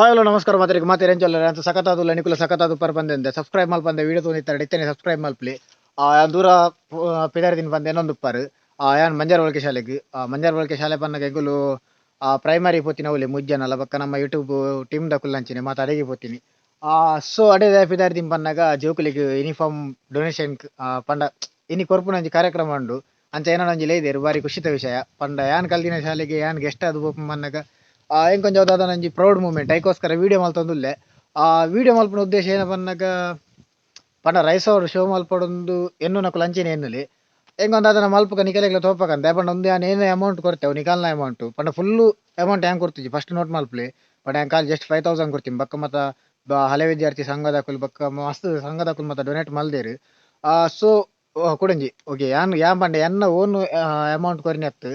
Hi hello ನಮಸ್ಕಾರ ಮಾತರಿಗೆ ಮಾತೇನು ಚೊಲ್ಲರೆ ಅಂತ ಸಖತ್ತಾದು ಲಣಿಕುಲ ಸಖತ್ತಾದು per ಬಂದೆ ಸಬ್ಸ್ಕ್ರೈಬ್ ಮಾಡಿ ಬಂದೆ ವಿಡಿಯೋ ತೊಂದಿತ್ತಾರೆ ಇತ್ತೇನೆ ಸಬ್ಸ್ಕ್ರೈಬ್ ಮಲ್ಪ್ಲಿ ದೂರ ಪಿದಾರಿ ಬಂದೆ ಇನ್ನೊಂದು ಉಪ್ಪಾರು ಯಾನ್ ಮಂಜಾರ ಒಳಕೆ ಶಾಲೆಗೆ ಮಂಜಾರ ಒಳಕೆ ಶಾಲೆ ಪನ್ನಗ ಎಗುಲು ಪ್ರೈಮರಿ ಪೋತಿನ ಅವಲಿ ಮುಜ್ಜನಲ್ಲ ಬಕ್ಕ ನಮ್ಮ ಯೂಟ್ಯೂಬ್ ಟೀಮ್ ದ ಕುಲ್ಲಂಚಿನಿ ಮಾತು ಅಡಿಗೆ ಪೋತೀನಿ ಸೊ ಅಡೆ ಪಿದಾರಿ ದಿನ ಪನ್ನಗ ಜೋಕುಲಿಗೆ ಯೂನಿಫಾರ್ಮ್ ಡೊನೇಷನ್ ಪಂಡ ಇನಿ ಕೊರ್ಪುನಂಜಿ ಕಾರ್ಯಕ್ರಮ ಉಂಡು ಅಂಚ ಏನೋ ನಂಜಿ ಲೇದೇರು ಬಾರಿ ಖುಷಿತ ವಿಷಯ ಪಂಡ ಯಾನ್ ಕಲ್ದಿನ ಶಾಲೆಗೆ ಯಾನ್ ಗೆಸ್ಟ್ ಅದು ಬೋಪು ಮನ್ನಗ ಹೆಂಗೆ ಕೊಂಚ ಅದಾದ ನಂಜಿ ಪ್ರೌಡ್ ಮೂಮೆಂಟ್ ಐಕೋಸ್ಕರ ವೀಡಿಯೋ ಮಲ್ತೊಂದುಲ್ಲೆ ವೀಡಿಯೋ ಮಲ್ಪನ ಉದ್ದೇಶ ಏನಪ್ಪ ಅನ್ನಗ ಪಂಡ ರೈಸ್ ಅವರು ಶೋ ಮಲ್ಪಡೊಂದು ಎನ್ನು ನಕ್ಕು ಲಂಚಿನ ಎನ್ನುಲಿ ಹೆಂಗೊಂದು ಅದನ್ನ ಮಲ್ಪಕ ನಿಕಲೆಗ್ಲ ತೋಪಕಂದೆ ಪಂಡ ಒಂದು ಯಾನ್ ಏನು ಅಮೌಂಟ್ ಕೊಡ್ತೇವೆ ನಿಕಾಲ್ನ ಅಮೌಂಟ್ ಪಂಡ ಫುಲ್ಲು ಅಮೌಂಟ್ ಹೆಂಗೆ ಕೊಡ್ತೀವಿ ಫಸ್ಟ್ ನೋಟ್ ಮಲ್ಪಲಿ ಪಂಡ ಹೆಂಗೆ ಕಾಲ್ ಜಸ್ಟ್ 5,000 ಕೊಡ್ತೀನಿ ಬಕ್ಕ ಮತ್ತು ಹಳೆ ವಿದ್ಯಾರ್ಥಿ ಸಂಘದ ಕುಲ್ ಬಕ್ಕ ಮಸ್ತ್ ಸಂಘದ ಕುಲ್ ಮತ್ತು ಡೊನೇಟ್ ಮಲ್ದೇರು ಸೊ ಕೊಡಂಜಿ ಓಕೆ ಯಾನ್ ಪಂಡ ಎನ್ನ ಓನ್ ಅಮೌಂಟ್ ಕೊರಿನತ್ತು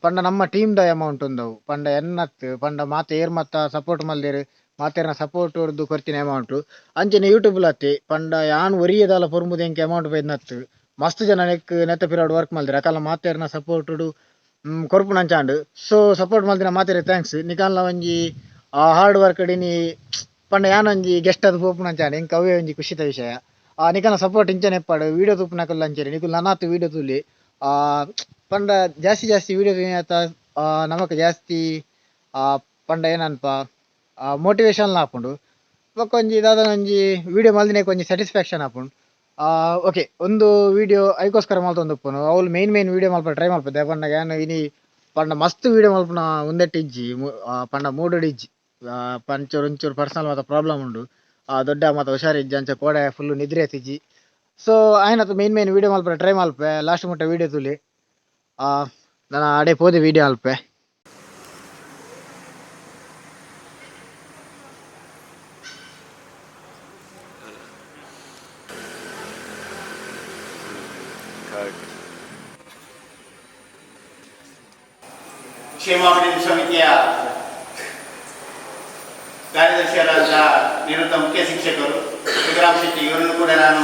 ಪಂಡ ನಮ್ಮ ಟೀಮ್ ದ ಅಮೌಂಟ್ ಉಂದವು ಪಂಡ ಎನ್ನತ್ ಪಂಡ ಮಾತೆ ಏರ್ ಮತ್ತ ಸಪೋರ್ಟ್ ಮಲ್ದೇರು ಮಾತೇರ್ನ ಸಪೋರ್ಟ್ ಹೊರ್ದು ಕೊರ್ತೀನಿ ಅಮೌಂಟ್ ಅಂಚೆನೆ ಯೂಟ್ಯೂಬ್ ಲತ್ತಿ ಪಂಡ ಯಾನ್ ಒರಿಯದಲ್ಲ ಪೊರ್ಮುದು ಎಂಕೆ ಅಮೌಂಟ್ ಬೈದ್ನತ್ತು ಮಸ್ತ್ ಜನ ನೆತ್ತ ಪಿರಿಯಡ್ ವರ್ಕ್ ಮಲ್ದಿರ ಅಕಲ್ಲ ಮಾತೇರ್ನ ಸಪೋರ್ಟ್ ಕೊರ್ಪುನ ಅಂಚಾಂಡು ಸೊ ಸಪೋರ್ಟ್ ಮಲ್ದಿನ ಮಾತೇರಿ ಥ್ಯಾಂಕ್ಸ್ ನಿಕಾಲ್ನ ಒಂಜಿ ಹಾರ್ಡ್ ವರ್ಕ್ ಡಿನಿ ಪಂಡ ಯಾನ್ ಒಂಜಿ ಗೆಸ್ಟ್ ಅದು ಪೋಪುನ ಅಂಚಾಂಡು ಎಂಕ್ ಅವೇ ಒಂಜಿ ಖುಷಿತ ವಿಷಯ ನಿಕಲ್ನ ಸಪೋರ್ಟ್ ಇಂಚನೆ ಎಪ್ಪಾಡು ವೀಡಿಯೋ ತೂಪುನಕಲ್ಲ ಅಂಚೇರಿ ನಿಕುಲ್ ನನ್ನಾತು ವೀಡಿಯೋ ತೂಲಿ ಪಂಡ ಜಾಸ್ತಿ ವೀಡಿಯೋ ತುನಿಯತ್ತ ನಮಕ್ ಜಾಸ್ತಿ ಪಂಡ ಏನನ್ಪ ಮೋಟಿವೇಶನ್ ಆಪುಂಡು ಬೊಕೊಂಜಿ ದಾದನ ಒಂಜಿ ವೀಡಿಯೋ ಮಲ್ದಿನ ಒಂಜಿ ಸ್ಯಾಟಿಸ್ಫ್ಯಾಕ್ಷನ್ ಆಪುಂಡು ಓಕೆ ಒಂದು ವೀಡಿಯೋ ಐಕೋಸ್ಕರ ಮಲ್ತೊಂದುಪ್ಪುನು ಅವ್ಲು ಮೇನ್ ವೀಡಿಯೋ ಮಲ್ಪ ಟ್ರೈ ಮಲ್ಪದೆ ಪಂಡ ಏನು ಇನಿ ಪಂಡ ಮಸ್ತ್ ವೀಡಿಯೋ ಮಲ್ಪುನ ಉಂದೆಟ್ಟಿಜ್ಜಿ ಪಂಡ ಮೂಡುಡಿಜ್ಜಿ ಒಂಚೂರು ಪರ್ಸನಲ್ ಮಾತ ಪ್ರಾಬ್ಲಮ್ ಉಂಡು ದೊಡ್ಡ ಮಾತ ಹುಷಾರಿಜ್ಜಿ ಅಂಚ ಕೋಡೆ ಫುಲ್ಲು ನಿದ್ರೆ ಎತ್ತಿಜ್ಜಿ ಸೊ ಆಯ್ನತ್ತು ಮೇನ್ ವೀಡಿಯೋ ಮಲ್ಪರೆ ಟ್ರೈ ಮಲ್ಪೆ ಲಾಸ್ಟ್ ಮುಟ್ಟ ವೀಡಿಯೋ ತುಲಿ ನಾನು ಅಡೆ ಪೋದೆ ವೀಡಿಯೋ ಅಲ್ಪೆ ಕ್ಷೇಮಾಭಿವೃದ್ಧಿ ಸಮಿತಿಯ ಕಾರ್ಯದರ್ಶಿಯಾದ ನಿವೃತ್ತ ಮುಖ್ಯ ಶಿಕ್ಷಕರು ಶಿವರಾಮ್ ಶೆಟ್ಟಿ ಇವರನ್ನು ಕೂಡ ನಾನು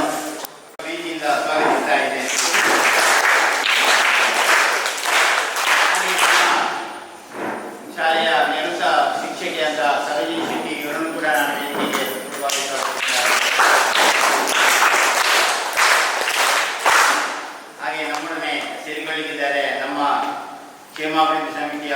ಪ್ರೀತಿಯಿಂದ ಸ್ವಾಗತಿಸ್ತಾ ಇದ್ದೇನೆ. ಶಾಲೆಯ ನಿವೃತ್ತ ಶಿಕ್ಷಕಿಯಾದ ಸರೋಜಿನಿ ಶೆಟ್ಟಿ ಇವರನ್ನು ಕೂಡ ನಾನು ವೇದಿಕೆಗೆ ಸ್ವಾಗತಿಸುತ್ತೇನೆ. ಹಾಗೆ ನಮ್ಮೊಡನೆ ಸೇರಿಕೊಳ್ಳಿದ್ದಾರೆ ನಮ್ಮ ಕ್ಷೇಮಾಭಿವೃದ್ಧಿ ಸಮಿತಿಯ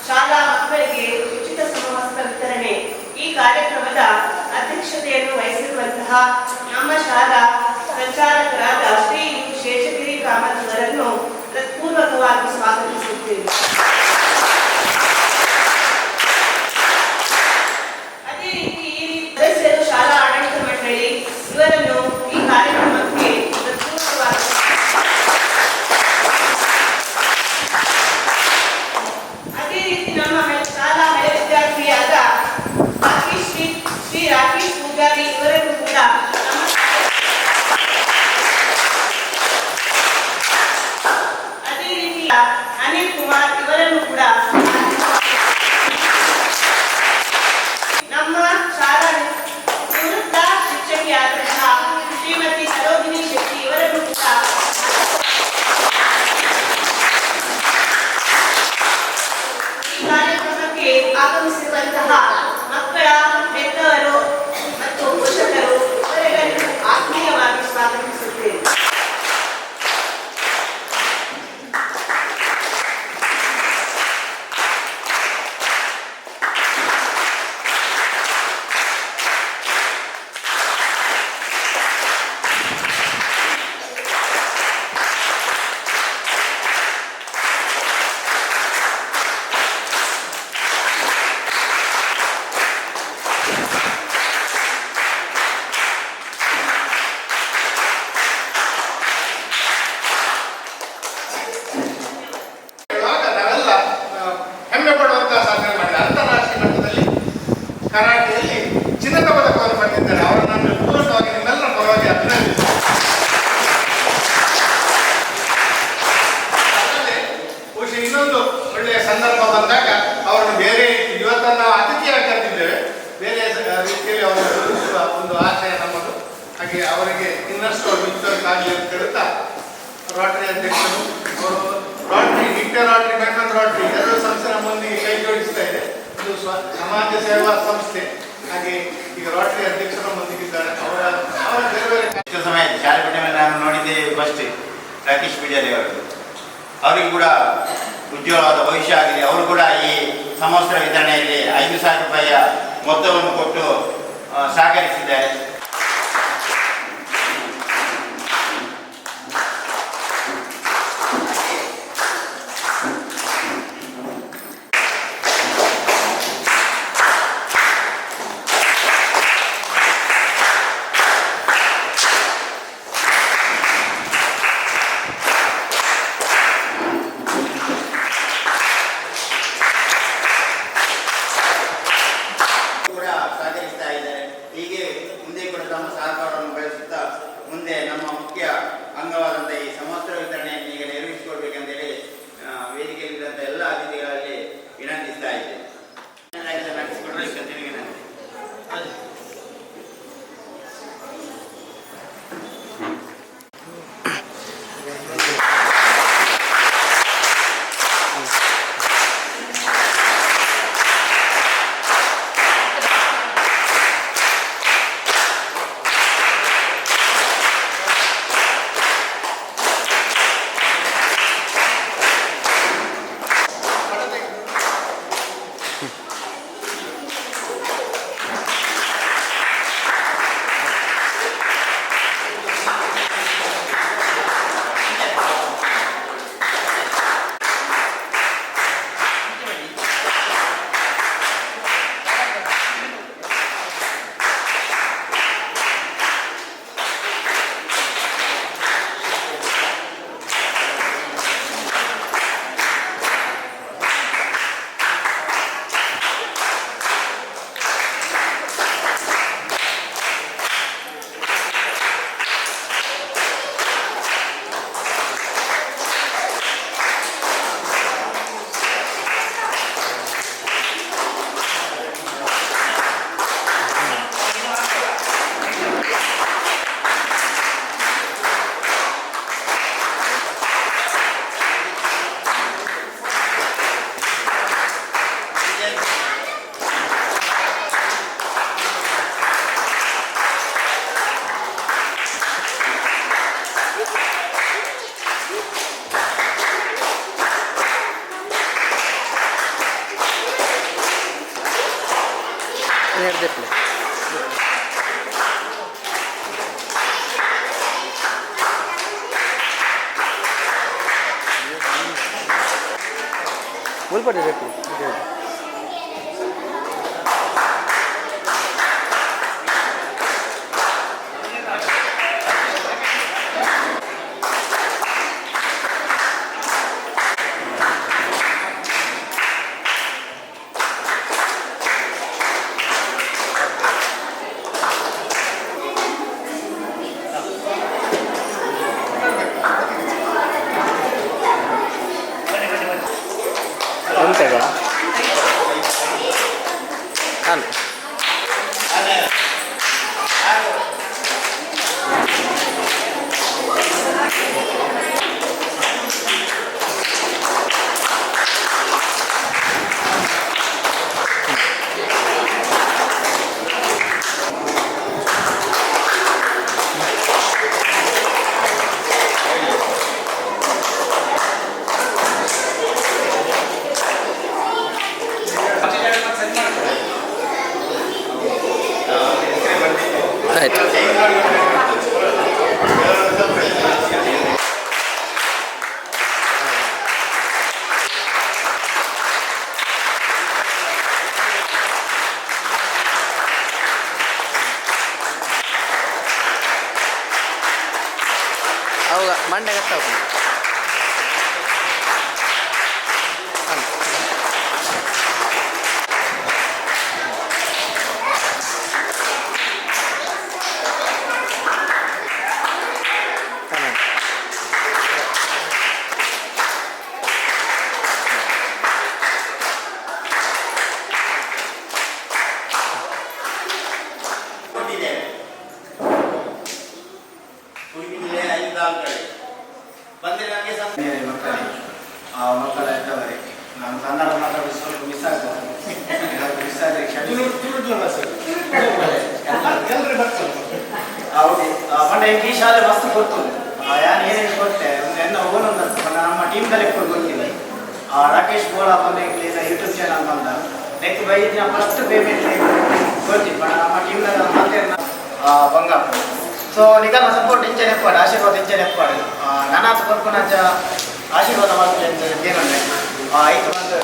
ಶಾಲಾ ಮಕ್ಕಳಿಗೆ ಉಚಿತ ಸಮವಸ್ತ್ರ ವಿತರಣೆ ಈ ಕಾರ್ಯಕ್ರಮದ ಅಧ್ಯಕ್ಷತೆಯನ್ನು ವಹಿಸಿರುವಂತಹ ನಮ್ಮ ಶಾಲಾ ಸಂಚಾಲಕರಾದ ಶ್ರೀ ಶೇಷಗಿರಿ ಕಾಮತ್ ಅವರನ್ನು ಹೃತ್ಪೂರ್ವಕವಾಗಿ ಸ್ವಾಗತಿಸುತ್ತೇವೆ. ಅದೇ ರೀತಿ ಸದಸ್ಯರು ಶಾಲಾ ಆಡಳಿತ ಮಂಡಳಿ ಇವರನ್ನು ಈ ಕಾರ್ಯಕ್ರಮಕ್ಕೆ ಹೃತ್ಪೂರ್ವಕವಾಗಿ ಶಾಲಾ ಹಳೆ ವಿದ್ಯಾರ್ಥಿಯಾದ ಶ್ರೀ ರಾಕೇಶ್ ಪೂಜಾರಿ ಇವರನ್ನು ಕೂಡ ಅದೇ ರೀತಿ ಅನಿಲ್ ಕುಮಾರ್ ಇವರನ್ನು ಕೂಡ ನಮ್ಮ ಶಾಲಾ ನಿವೃತ್ತ ಶಿಕ್ಷಕಿಯಾದಂತಹ ಶ್ರೀಮತಿ ಸರೋಜಿನಿ ಶೆಟ್ಟಿ ಇವರನ್ನು ಕೂಡ ಕಾರ್ಯಕ್ರಮಕ್ಕೆ ಆಗಮಿಸಿರುವಂತಹ ಮಕ್ಕಳ ಹೆತ್ತವರು ಮತ್ತು ಪೋಷಕರು ಇವರೆಲ್ಲರಿಗೂ ಆತ್ಮೀಯವಾಗಿ ಸ್ವಾಗತಿಸುತ್ತೇವೆ. ಕರಾಟೆಯಲ್ಲಿ ಚಿನ್ನದ ಪದಕವನ್ನು ಪಡೆದಿದ್ದಾರೆ. ಅವರನ್ನು ಪೂರಕವಾಗಿ ನಿಮ್ಮೆಲ್ಲರ ಪರವಾಗಿ ಅಭಿನಂದಿಸುತ್ತೇನೆ. ಅದಲ್ಲದೆ ಬಹುಶಃ ಇನ್ನೊಂದು ಒಳ್ಳೆಯ ಸಂದರ್ಭ ಬಂದಾಗ ಅವರನ್ನು ಬೇರೆ ಇವತ್ತನ್ನು ನಾವು ಅತಿಥಿಯಾಗಿ ಕರೆದಿದ್ದೇವೆ. ಬೇರೆ ರೀತಿಯಲ್ಲಿ ಅವರು ಗುರುತಿಸುವ ಒಂದು ಆಶಯ ನಮ್ಮದು. ಹಾಗೆ ಅವರಿಗೆ ಇನ್ನಷ್ಟು ವಿಶ್ವಾಸಕ್ಕಾಗಲಿ ಅಂತ ಹೇಳುತ್ತಾ ರೋಟರಿ ಅಧ್ಯಕ್ಷರು ಅವರು ರೋಟರಿ ನಿತ್ಯ ರೋಟರಿ ಮೆಂಬರ್ ರೋಟರಿ ಎರಡು ಸಂಸ್ಥೆ ನಮ್ಮೊಂದಿಗೆ ಕೈ ಜೋಡಿಸ್ತಾ ಇದೆ. ಇದು ಸಮಾಜ ಸೇವಾ ಸಂಸ್ಥೆ. ಹಾಗೆ ಈಗ ರೋಟರಿ ಅಧ್ಯಕ್ಷರು ನಮ್ಮೊಂದಿಗಿದ್ದಾರೆ. ಅವರ ಬೇರೆ ಬೇರೆ ಸಮಯ ಶಾಲೆ ಬಿಟ್ಟ ಮೇಲೆ ನಾನು ನೋಡಿದ್ದೆ ಫಸ್ಟ್ ರಾಕೇಶ್ ಪೂಜಾರಿ ಅವರದ್ದು. ಅವರಿಗೂ ಕೂಡ ಉಜ್ವಲವಾದ ಭವಿಷ್ಯ ಆಗಿದೆ. ಅವರು ಕೂಡ ಈ ಸಮವಸ್ತ್ರ ವಿತರಣೆಯಲ್ಲಿ 5,000 ರೂಪಾಯಿಯ ಮೊತ್ತವನ್ನು ಕೊಟ್ಟು ಸಹಕರಿಸಿದ್ದಾರೆ. ಹೀಗೆ ಮುಂದೆ ಕೂಡ ತಮ್ಮ ಸಹಕಾರವನ್ನು ಬಯಸುತ್ತಾ ಮುಂದೆ ನಮ್ಮ ಮುಖ್ಯ ಅಂಗವಾದಂಥ ಈ ಸಮವಸ್ತ್ರ ವಿತರಣೆಯನ್ನು ಈಗ ನಿರ್ವಹಿಸಿಕೊಡ್ಬೇಕಂತೇಳಿ ವೇದಿಕೆಯಲ್ಲಿದ್ದಂಥ ಎಲ್ಲ ಅತಿಥಿಗಳಲ್ಲಿ ವಿನಂತಿಸ್ತಾ ಇದ್ದೇನೆ. ಮುಲ್ಪಟ್ಟೆ ಬೇಕು ಎಂತೆಗ ನಾನು ಆಯ್ತು ಅವಾಗ ಮಂಡೆ ಕಟ್ಟಾವು ಹೌದು ಪಂಡ ಈ ಶಾಲೆ ಮಸ್ತ್ ಗೊತ್ತು ಯಾರು ಏನೇನು ಕೊಟ್ಟೆ ಎನ್ನ ಓನೊಂದು ನಮ್ಮ ಟೀಮ್ ದಲ್ಲಿ ಕೂಡ ಗೊತ್ತಿಲ್ಲ ರಾಕೇಶ್ ಬೋಳಾ ಬಂದ ಯೂಟ್ಯೂಬ್ ಚಾನಲ್ ಬಂದ ನೆಕ್ಸ್ಟ್ ಬೈದಿನ ಫಸ್ಟ್ ಪೇಮೆಂಟ್ ಗೊತ್ತಿಲ್ಲ ಪಂಡ ನಮ್ಮ ಟೀಮ್ನಲ್ಲಿ ಮತ್ತೆ ಬಂಗಾಪ ಸೊ ನಿಗಮ ಸಪೋರ್ಟ್ ಇಂಚೆ ನೆಪ್ಪಾಡು ಆಶೀರ್ವಾದ ಇಂಚೆ ನೆಪ್ಪಾಡು ನಾನಾಥ ಕೊರ್ಕೊನಾಚ ಆಶೀರ್ವಾದ ಮಾಡ್ತೀನಿ ಅಂತ ಏನಂದ್ರೆ ಐದು ಮಂದಿ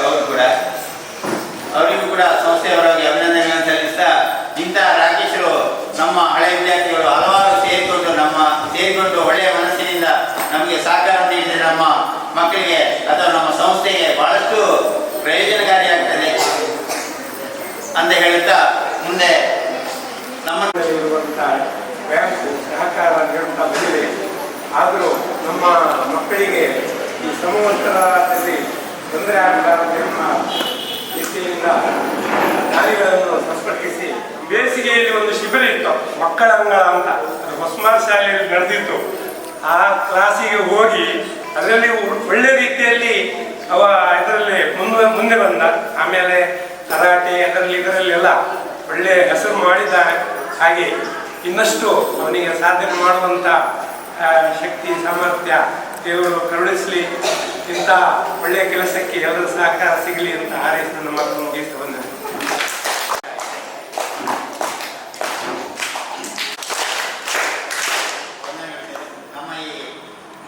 ಅವರು ಕೂಡ ಅವರಿಗೂ ಕೂಡ ಸಂಸ್ಥೆಯವರಾಗಿ ಅಭಿನಂದನೆಗಳನ್ನು ಸಲ್ಲಿಸ್ತಾ ಇಂತಹ ರಾಕೇಶರು ನಮ್ಮ ಹಳೆಯ ವಿದ್ಯಾರ್ಥಿಗಳು ಹಲವಾರು ಸೇರಿಕೊಂಡು ಒಳ್ಳೆಯ ಮನಸ್ಸಿನಿಂದ ನಮಗೆ ಸಹಕಾರ ನೀಡಿದರೆ ನಮ್ಮ ಮಕ್ಕಳಿಗೆ ಅಥವಾ ನಮ್ಮ ಸಂಸ್ಥೆಗೆ ಬಹಳಷ್ಟು ಪ್ರಯೋಜನಕಾರಿಯಾಗ್ತದೆ ಅಂತ ಹೇಳುತ್ತಾ ಮುಂದೆ ನಮ್ಮಲ್ಲಿರುವಂಥ ಬ್ಯಾಂಕು ಸಹಕಾರ ನೀಡುತ್ತಾ ಬಂದಿದೆ. ಆದರೂ ನಮ್ಮ ಮಕ್ಕಳಿಗೆ ಈ ಸಮವಸ್ತ್ರದಲ್ಲಿ ತೊಂದರೆ ಆಗಬಾರದು ಎಂಬ ದೃಷ್ಟಿಯಿಂದ ದಾರಿಗಳನ್ನು ಸಂಸ್ಪರ್ಕಿಸಿ ಬೇಸಿಗೆಯಲ್ಲಿ ಒಂದು ಶಿಬಿರ ಇತ್ತು ಮಕ್ಕಳ ಅಂಗಳ ಅಂತ ಹೊಸಮಾರ್ ಶಾಲೆಯಲ್ಲಿ ನಡೆದಿತ್ತು. ಆ ಕ್ಲಾಸಿಗೆ ಹೋಗಿ ಅದರಲ್ಲಿ ಒಳ್ಳೆ ರೀತಿಯಲ್ಲಿ ಅವ ಇದರಲ್ಲಿ ಮುಂದೆ ಬಂದ. ಆಮೇಲೆ ಕರಾಟೆ ಇದರಲ್ಲೆಲ್ಲ ಒಳ್ಳೆಯ ಹೆಸರು ಮಾಡಿದ್ದಾರೆ. ಹಾಗೆ ಇನ್ನಷ್ಟು ಅವನಿಗೆ ಸಾಧನೆ ಮಾಡುವಂಥ ಶಕ್ತಿ ಸಾಮರ್ಥ್ಯ ದೇವರು ಕರುಣಿಸಲಿ. ಇಂಥ ಒಳ್ಳೆಯ ಕೆಲಸಕ್ಕೆ ಎಲ್ಲರ ಸಹಕಾರ ಸಿಗಲಿ ಅಂತ ಹಾರೈಸಿ ನನ್ನ ಮಾತನ್ನು ಮುಗಿಸ್ತಾ ಬಂದ. ನಮ್ಮ ಈ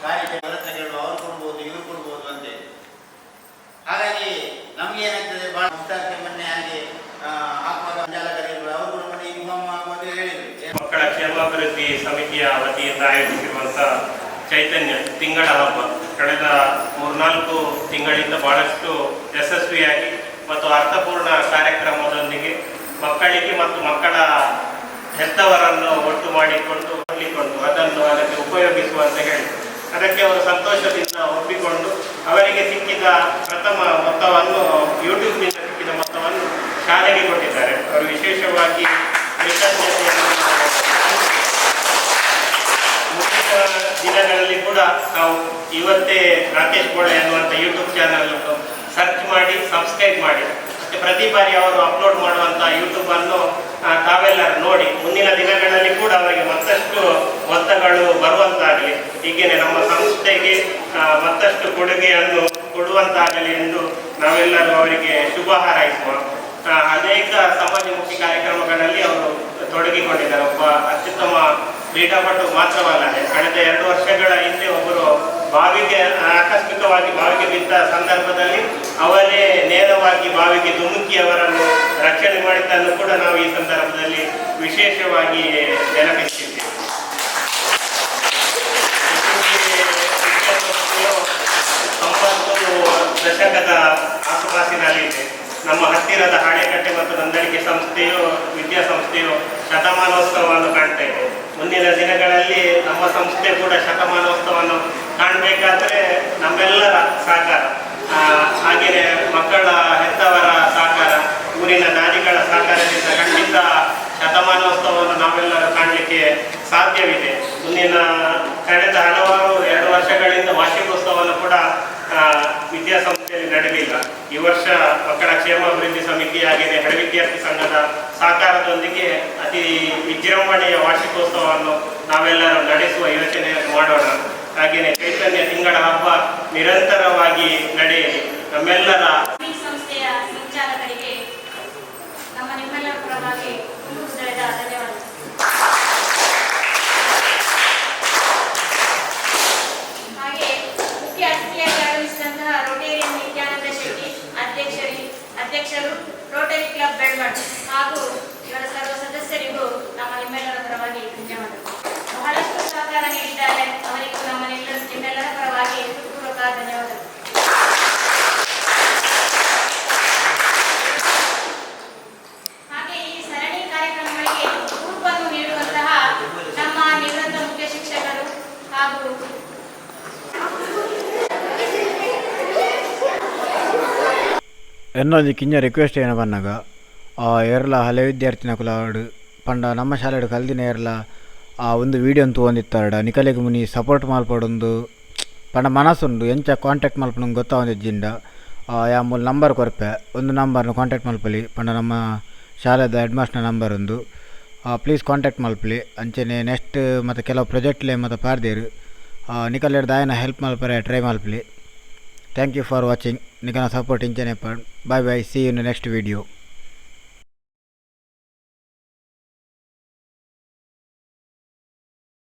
ಕಾರ್ಯಕ್ಕೆ ಪ್ರಯತ್ನಗಳು ಅವ್ರು ಕೊಡ್ಬೋದು ಇವ್ರು ಕೊಡ್ಬೋದು ಅಂತೆ. ಹಾಗಾಗಿ ನಮ್ಗೆ ಏನಾಗ್ತದೆ ಬಹಳ ಮುಕ್ತಾಯ ಮೊನ್ನೆ ಹಾಗೆ ಆತ್ಮಕ ಜಾಲಕರಿಗಳು ಅವರು ಕೂಡ ಮೊನ್ನೆ ಮೊದಲು ಹೇಳಿದ್ರು ಮಕ್ಕಳ ಕ್ಷೇಮಾಭಿವೃದ್ಧಿ ಸಮಿತಿಯ ವತಿಯಿಂದ ಆಯೋಜಿಸಿರುವಂಥ ಚೈತನ್ಯ ತಿಂಗಳ ಹಬ್ಬ ಕಳೆದ 3-4 ತಿಂಗಳಿಂದ ಬಹಳಷ್ಟು ಯಶಸ್ವಿಯಾಗಿ ಮತ್ತು ಅರ್ಥಪೂರ್ಣ ಕಾರ್ಯಕ್ರಮದೊಂದಿಗೆ ಮಕ್ಕಳಿಗೆ ಮತ್ತು ಮಕ್ಕಳ ಹೆತ್ತವರನ್ನು ಒಟ್ಟು ಮಾಡಿಕೊಂಡು ಅದನ್ನು ಅದಕ್ಕೆ ಉಪಯೋಗಿಸುವಂತೆ ಹೇಳಿ ಅದಕ್ಕೆ ಅವರು ಸಂತೋಷದಿಂದ ಒಪ್ಪಿಕೊಂಡು ಅವರಿಗೆ ಸಿಕ್ಕಿದ ಪ್ರಥಮ ಮೊತ್ತವನ್ನು ಯೂಟ್ಯೂಬ್ನಿಂದ ಸಿಕ್ಕಿದ ಮೊತ್ತವನ್ನು ಶಾಲೆಗೆ ಕೊಟ್ಟಿದ್ದಾರೆ. ಅವರು ವಿಶೇಷವಾಗಿ ಕೃತಜ್ಞತೆಯನ್ನು ಮುಂದಿನ ದಿನಗಳಲ್ಲಿ ಕೂಡ ನಾವು ಇವತ್ತೇ ರಾಕೇಶ್ ಬೋಳೆ ಅನ್ನುವಂಥ ಯೂಟ್ಯೂಬ್ ಚಾನಲ್ ಸರ್ಚ್ ಮಾಡಿ ಸಬ್ಸ್ಕ್ರೈಬ್ ಮಾಡಿ ಮತ್ತು ಪ್ರತಿ ಬಾರಿ ಅವರು ಅಪ್ಲೋಡ್ ಮಾಡುವಂಥ ಯೂಟ್ಯೂಬನ್ನು ತಾವೆಲ್ಲರೂ ನೋಡಿ ಮುಂದಿನ ದಿನಗಳಲ್ಲಿ ಕೂಡ ಅವರಿಗೆ ಮತ್ತಷ್ಟು ಮೊತ್ತಗಳು ಬರುವಂತಾಗಲಿ, ಹೀಗೇನೆ ನಮ್ಮ ಸಂಸ್ಥೆಗೆ ಮತ್ತಷ್ಟು ಕೊಡುಗೆಯನ್ನು ಕೊಡುವಂತಾಗಲಿ ಎಂದು ನಾವೆಲ್ಲರೂ ಅವರಿಗೆ ಶುಭ ಹಾರೈಸುವ. ಅನೇಕ ಸಮಾಜಮುಖಿ ಕಾರ್ಯಕ್ರಮಗಳಲ್ಲಿ ಅವರು ತೊಡಗಿಕೊಂಡಿದ್ದಾರೆ. ಒಬ್ಬ ಅತ್ಯುತ್ತಮ ಕ್ರೀಡಾಪಟು ಮಾತ್ರವಲ್ಲದೆ ಕಳೆದ 2 ವರ್ಷಗಳ ಹಿಂದೆ ಒಬ್ಬರು ಆಕಸ್ಮಿಕವಾಗಿ ಬಾವಿಗೆ ಬಿದ್ದ ಸಂದರ್ಭದಲ್ಲಿ ಅವರೇ ನೇರವಾಗಿ ಬಾವಿಗೆ ಧುಮುಕಿ ಅವರನ್ನು ರಕ್ಷಣೆ ಮಾಡಿದ್ದನ್ನು ಕೂಡ ನಾವು ಈ ಸಂದರ್ಭದಲ್ಲಿ ವಿಶೇಷವಾಗಿ ನೆನಪಿಸಿದ್ದೇವೆ. ದಶಕದ ಆಸುಪಾಸಿನಲ್ಲಿದೆ. ನಮ್ಮ ಹತ್ತಿರದ ಹಾಣೆಕಟ್ಟೆ ಮತ್ತು ನೋಂದಣಿಕೆ ಸಂಸ್ಥೆಯು ವಿದ್ಯಾಸಂಸ್ಥೆಯು ಶತಮಾನೋತ್ಸವವನ್ನು ಕಾಣ್ತಾ ಇದೆ. ಮುಂದಿನ ದಿನಗಳಲ್ಲಿ ನಮ್ಮ ಸಂಸ್ಥೆ ಕೂಡ ಶತಮಾನೋತ್ಸವವನ್ನು ಕಾಣಬೇಕಾದ್ರೆ ನಮ್ಮೆಲ್ಲರ ಸಹಕಾರ, ಹಾಗೆಯೇ ಮಕ್ಕಳ ಹೆತ್ತವರ ಸಹಕಾರ, ಊರಿನ ದಾನಿಗಳ ಸಹಕಾರದಿಂದ ಖಂಡಿತ ಶತಮಾನೋತ್ಸವವನ್ನು ನಾವೆಲ್ಲರೂ ಕಾಣಲಿಕ್ಕೆ ಸಾಧ್ಯವಿದೆ. ಮುಂದಿನ ಕಳೆದ ಹಲವಾರು 2 ವರ್ಷಗಳಿಂದ ವಾರ್ಷಿಕೋತ್ಸವವನ್ನು ಕೂಡ ವಿದ್ಯಾಸಂಸ್ಥೆಯಲ್ಲಿ ನಡೆಯಲಿಲ್ಲ. ಈ ವರ್ಷ ಮಕ್ಕಳ ಕ್ಷೇಮಾಭಿವೃದ್ಧಿ ಸಮಿತಿ ಹಾಗೆಯೇ ಹಳೆ ವಿದ್ಯಾರ್ಥಿ ಸಂಘದ ಸಹಕಾರದೊಂದಿಗೆ ಅತಿ ವಿಜೃಂಭಣೆಯ ವಾರ್ಷಿಕೋತ್ಸವವನ್ನು ನಾವೆಲ್ಲರೂ ನಡೆಸುವ ಯೋಚನೆಯನ್ನು ಮಾಡೋಣ. ಹಾಗೆಯೇ ಚೈತನ್ಯ ತಿಂಗಳ ಹಬ್ಬ ನಿರಂತರವಾಗಿ ನಡೆಯಲಿ. ನಮ್ಮೆಲ್ಲರ ಸಂಸ್ಥೆಯ ಸಂಚಾಲಕರಿಗೆ ನಿಮ್ಮೆಲ್ಲರ ಪರವಾಗಿ ಧನ್ಯವಾದ. ಹಾಗೆ ಮುಖ್ಯ ಅತಿಥಿಯಾಗಿ ಆಗಮಿಸಿದಂತಹ ರೋಟೇರಿಯನ್ ನಿತ್ಯಾನಂದ ಶೆಟ್ಟಿ ಅಧ್ಯಕ್ಷರು ರೋಟರಿ ಕ್ಲಬ್ ಬೆಳ್ಮಡ್ ಹಾಗೂ ಇವರ ಸರ್ವ ಸದಸ್ಯರಿಗೂ ನಿಮ್ಮೆಲ್ಲರ ಪರವಾಗಿ ಧನ್ಯವಾದಗಳು. ಬಹಳಷ್ಟು ಸಹಕಾರ ನೀಡಿದ್ದಾರೆ. ಅವರಿಗೂ ನಿಮ್ಮೆಲ್ಲರ ಪರವಾಗಿ ಹೃತ್ಪೂರ್ವಕ ಧನ್ಯವಾದಗಳು. ಹಾಗೆ ಈ ಸರಣಿ ಕಾರ್ಯಕ್ರಮಗಳಿಗೆ ರೂಪವನ್ನು ನೀಡುವಂತಹ ನಮ್ಮ ನಿವೃತ್ತ ಮುಖ್ಯ ಶಿಕ್ಷಕರು ಹಾಗೂ ಎನ್ನೊಂದು ಕಿಂಜ ರಿಕ್ವೆಸ್ಟ್ ಏನ ಬನ್ನಾಗ ಏರ್ಲ ಹಳೆ ವಿದ್ಯಾರ್ಥಿನ ಕುಲಾಡು ಪಂಡ ನಮ್ಮ ಶಾಲೆಡು ಕಲ್ದಿನ ಏರ್ಲ ಒಂದು ವೀಡಿಯೋ ತಗೊಂಡಿತ್ತಾಡ ನಿಕಲೆಗೆ ಮುನಿ ಸಪೋರ್ಟ್ ಮಲ್ಪಡೊಂದು ಪಂಡ ಮನಸ್ಸುಂಡು ಎಂಚ ಕಾಂಟ್ಯಾಕ್ಟ್ ಮಲ್ಪನಂಗೆ ಗೊತ್ತಾವಂದಿಜ್ಜಿಂಡ ಯಾ ಮೂಲ ನಂಬರ್ ಕೊರಪೆ ಒಂದು ನಂಬರ್ನ ಕಾಂಟ್ಯಾಕ್ಟ್ ಮಲ್ಪಲಿ ಪಂಡ ನಮ್ಮ ಶಾಲೆದ ಹೆಡ್ ಮಾಸ್ಟರ್ ನಂಬರ್ ಒಂದು ಪ್ಲೀಸ್ ಕಾಂಟ್ಯಾಕ್ಟ್ ಮಲ್ಪಲಿ ಅಂಚನೆ ನೆಕ್ಸ್ಟ್ ಮತ್ತು ಕೆಲವು ಪ್ರಾಜೆಕ್ಟ್ಲೆ ಮತ್ತು ಪಾರ್ದೇರು ನಿಕಲ್ ಹಿಡ್ದು ಆಯನ ಹೆಲ್ಪ್ ಮಲ್ಪರೆ ಟ್ರೈ ಮಲ್ಪಲಿ. Thank you for watching. ನಿಕನ ಸಪೋರ್ಟ್ ಇಂಚನೆ ಪಡ್. Bye bye. See you in next video.